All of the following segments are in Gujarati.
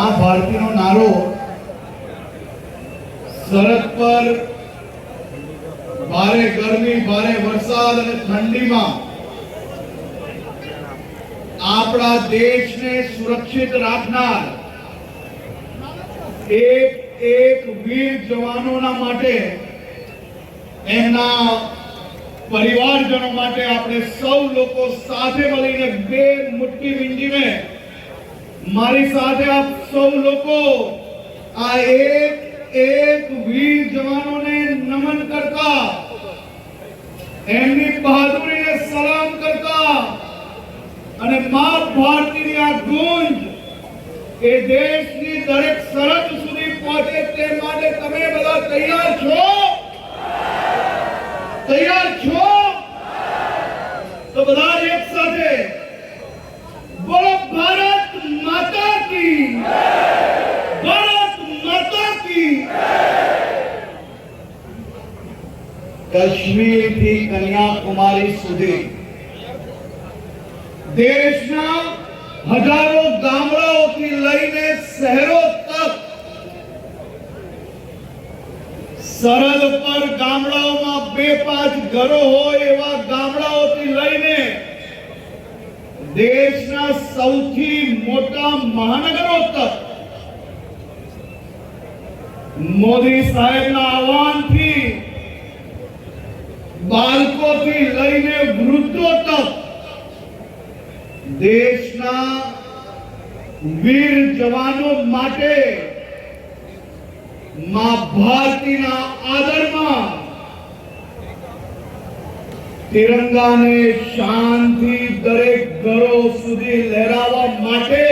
મા ભારતીનો નારો સરહદ પર ભારે ગરમી, ભારે વરસાદ અને ઠંડીમાં આપણા દેશને સુરક્ષિત રાખનાર એક વીર જવાનોના માટે, એમના પરિવારજનો માટે આપણે સૌ લોકો સાથે મળીને બે મુઠ્ઠી વીંધીને મારી સાથે આપ સૌ લોકો આ એક વીર જવાનોને નમન કરતા, એમની બહાદુરીને સલામ કરતા અને મા ભારતીની આ ગુંજ એ દેશની દરેક સરહદ સુધી પહોંચે તે માટે તમે બધા તૈયાર છો? તૈયાર છો? તો બધા એક સાથે બોલો ભારત માતા કી, ભારત માતા કી। કાશ્મીર થી કન્યાકુમારી સુધી દેશના હજારો ગામડાઓથી લઈને શહેરો તક, સરહદ પર ગામડાઓમાં 2-5 ઘરો હોય એવા ગામડાઓથી લઈને દેશના સૌથી મોટા મહાનગરો તક મોદી સાહેબના આહવાનથી બાળકોથી લઈને વૃદ્ધો તક દેશના વીર જવાનો માટે મા ભારતીના આદરમાં તિરંગાને શાનથી દરેક ઘરો સુધી લહેરાવવા માટે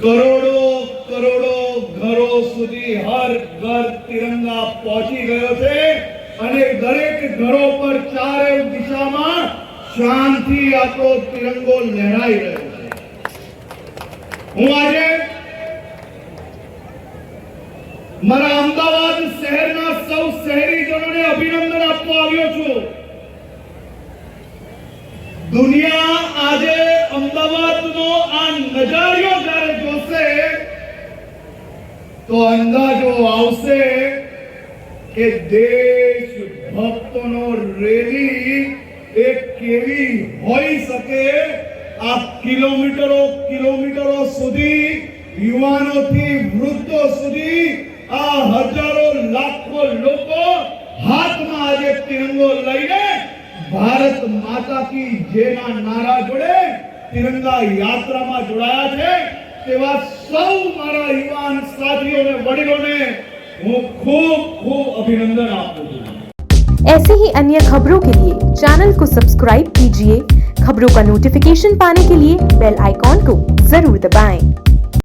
કરોડો કરોડો ઘરો સુધી હર ઘર તિરંગા પહોંચી ગયો છે અને દરેક ઘરો પર ચારે દિશામાં શાનથી આપણો તિરંગો લહેરાઈ રહ્યો છે। હું આજે મારા અમદાવાદ શહેરના સૌ શહેરીજનોને અભિનંદન આપવા આવ્યો છું। દુનિયા આજે અમદાવાદનો આ નજારો જ્યારે જોશે તો અંદાજો આવશે કે દેશ ભક્તોનો રેલી એક કેવી હોઈ શકે। આ કિલોમીટરો સુધી યુવાનોથી વૃદ્ધો સુધી આ હજારો લાખો લોકો હાથમાં આજે તિરંગો લઈને ભારત માતા કી જેના નારા જોડે તિરંગા યાત્રામાં જોડાયા છે। તેવા સૌ મારા યુવાન સાથીઓને, વડીલોને હું ખૂબ અભિનંદન આપું છું। ऐसे ही अन्य खबरों के लिए चैनल को सब्सक्राइब कीजिए। खबरों का नोटिफिकेशन पाने के लिए बेल आइकॉन को जरूर दबाएं।